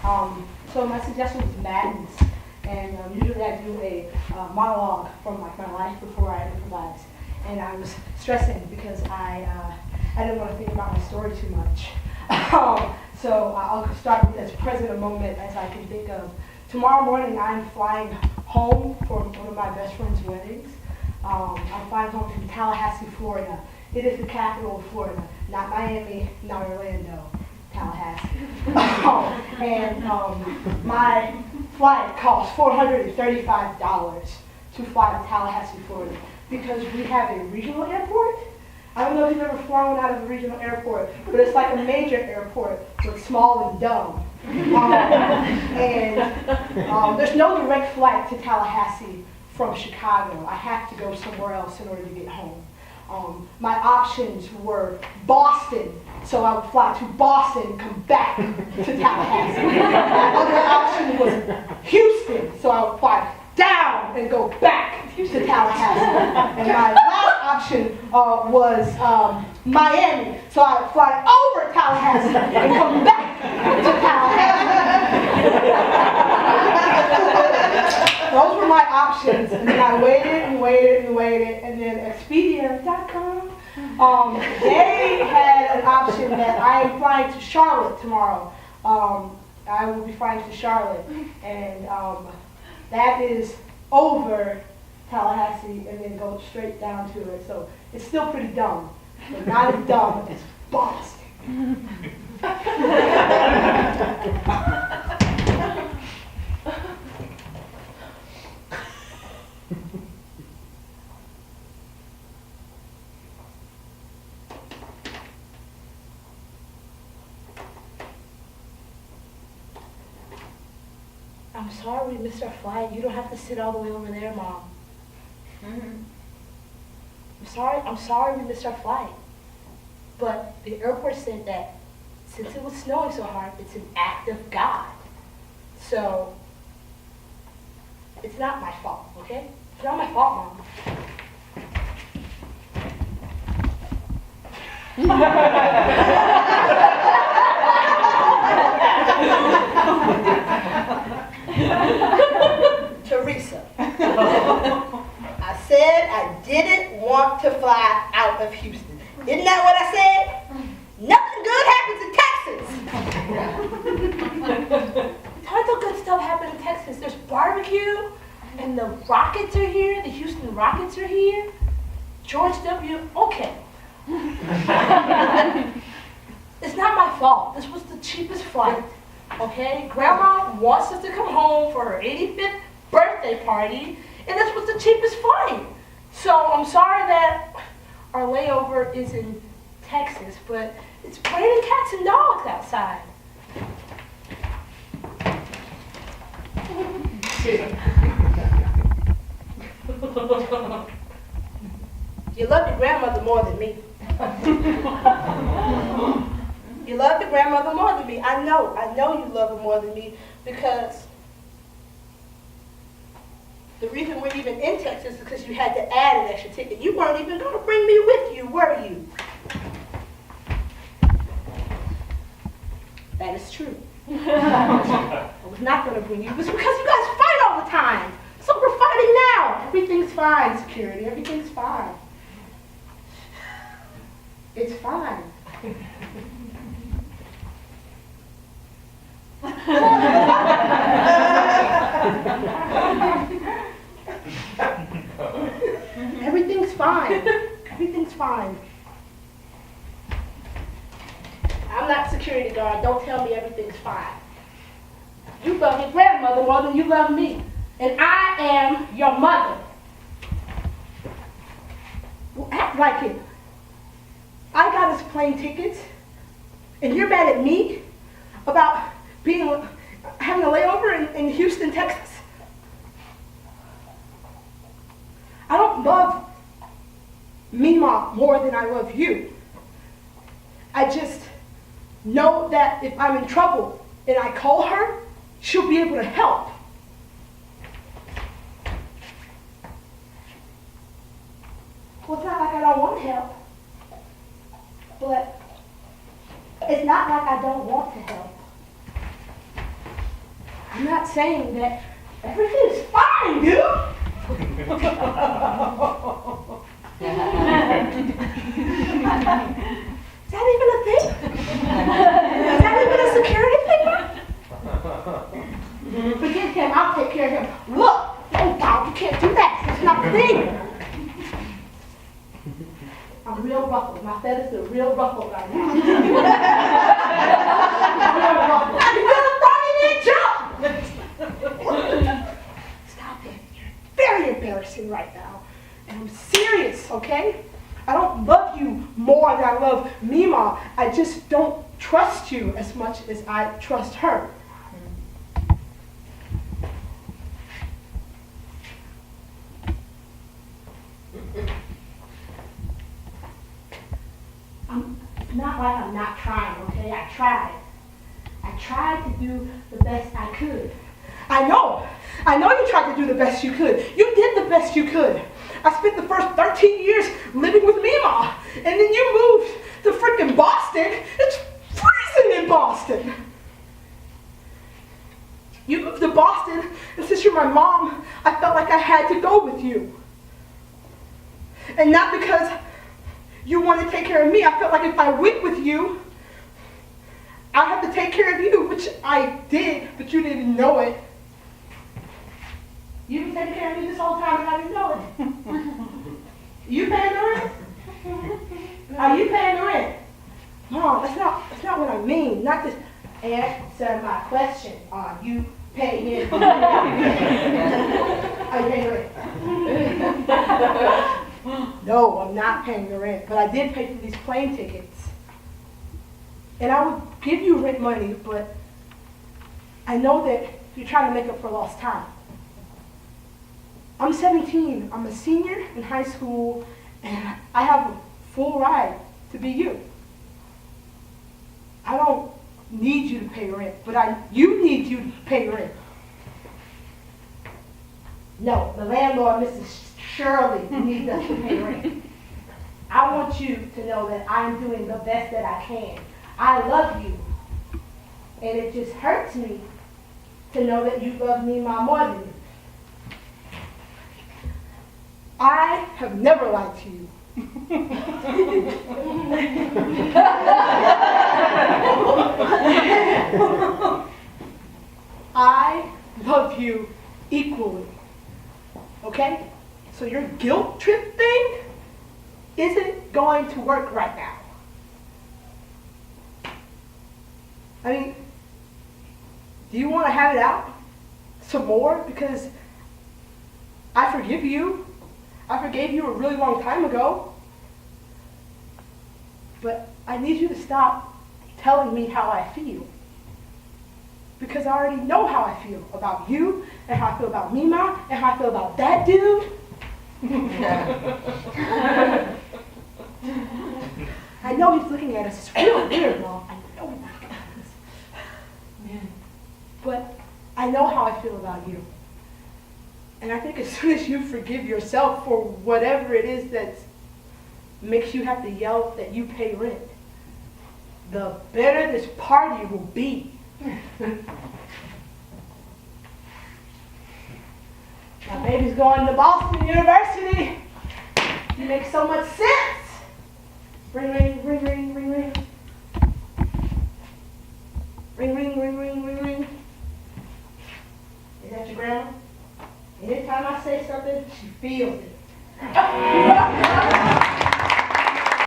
So my suggestion was Madness, and usually I do a monologue from like my life before I improvise. And I was stressing because I didn't want to think about my story too much. So I'll start with as present a moment as I can think of. Tomorrow morning I'm flying home for one of my best friend's weddings. I'm flying home from Tallahassee, Florida. It is the capital of Florida, not Miami, not Orlando, Tallahassee. And my flight cost $435 to fly to Tallahassee, Florida, because we have a regional airport. I don't know if you've ever flown out of a regional airport, but it's like a major airport, but small and dumb. There's no direct flight to Tallahassee from Chicago. I have to go somewhere else in order to get home. My options were Boston, so I would fly to Boston and come back to Tallahassee. My other option was Houston, so I would fly down and go back to Tallahassee. And my last option was Miami, so I would fly over Tallahassee and come back to Tallahassee. Those were my options, and then I waited and waited and waited, and then Expedia.com, they had an option that I am flying to Charlotte tomorrow. I will be flying to Charlotte, and that is over Tallahassee and then go straight down to it. So it's still pretty dumb, but not as dumb as Boston. I'm sorry we missed our flight. You don't have to sit all the way over there, Mom. I'm sorry we missed our flight. But the airport said that since it was snowing so hard, it's an act of God. So, it's not my fault, okay? It's not my fault, Mom. Teresa, I said I didn't want to fly out of Houston. Isn't that what I said? Nothing good happens in Texas. Tons of good stuff happened in Texas. There's barbecue, and the Rockets are here. The Houston Rockets are here. George W. Okay. It's not my fault. This was the cheapest flight. Okay, Grandma wants us to come home for her 85th birthday party, and this was the cheapest flight. So I'm sorry that our layover is in Texas, but it's raining cats and dogs outside. You love your grandmother more than me. You love your grandmother more than me. I know you love her more than me, because the reason we're even in Texas is because you had to add an extra ticket. You weren't even going to bring me with you, were you? That is true. I was not going to bring you. It was because you guys fight all the time. So we're fighting now. Everything's fine, security. Everything's fine. It's fine. Everything's fine. Everything's fine. I'm not security guard. Don't tell me everything's fine. You love your grandmother more than you love me. And I am your mother. Well, act like it. I got us plane tickets, and you're mad at me about having a layover in Houston, Texas? I don't love Mima more than I love you. I just know that if I'm in trouble and I call her, she'll be able to help. Well, it's not like I don't want to help, but it's not like I don't want to help. I'm not saying that everything is fine, dude. Is that even a thing? Is that even a security thing? Forget him, I'll take care of him. Look, oh God, you can't do that. It's not a thing. I'm real ruffled. My feathers are real ruffled right now. Real ruffled. You're gonna throw me in jump. Stop it. You're very embarrassing right now. And I'm serious, okay? I don't love you more than I love Mima. I just don't trust you as much as I trust her. It's not like I'm not trying, okay? I tried. I tried to do the best I could. I know you tried to do the best you could. You did the best you could. I spent the first 13 years living with Mima, and then you moved to freaking Boston. It's freezing in Boston. You moved to Boston, and since you're my mom, I felt like I had to go with you. And not because you want to take care of me. I felt like if I went with you, I'd have to take care of you, which I did, but you didn't know it. You've been taking care of me this whole time and I didn't know it. You paying the rent? Are you paying the rent? No, that's not what I mean. Not just answer my question. Are you paying the rent? Are you paying the rent? No, I'm not paying the rent, but I did pay for these plane tickets. And I would give you rent money, but I know that you're trying to make up for lost time. I'm 17, I'm a senior in high school, and I have a full ride to be you. I don't need you to pay rent, but you need you to pay rent. No, the landlord, Mrs. Shirley, needs us to pay rent. I want you to know that I'm doing the best that I can. I love you, and it just hurts me to know that you love me more than you. I have never lied to you. I love you equally. Okay? So your guilt trip thing isn't going to work right now. I mean, do you want to have it out some more? Because I forgive you. I forgave you a really long time ago. But I need you to stop telling me how I feel. Because I already know how I feel about you, and how I feel about Mima, and how I feel about that dude. I know he's looking at us. It's real weird, Mom. I know he's looking at us. Man. But I know how I feel about you. And I think as soon as you forgive yourself for whatever it is that makes you have to yell that you pay rent, the better this party will be. My baby's going to Boston University. You make so much sense. Ring, ring, ring, ring, ring, ring. Ring, ring, ring, ring, ring, ring. Is that your grandma? Anytime I say something, she feels it.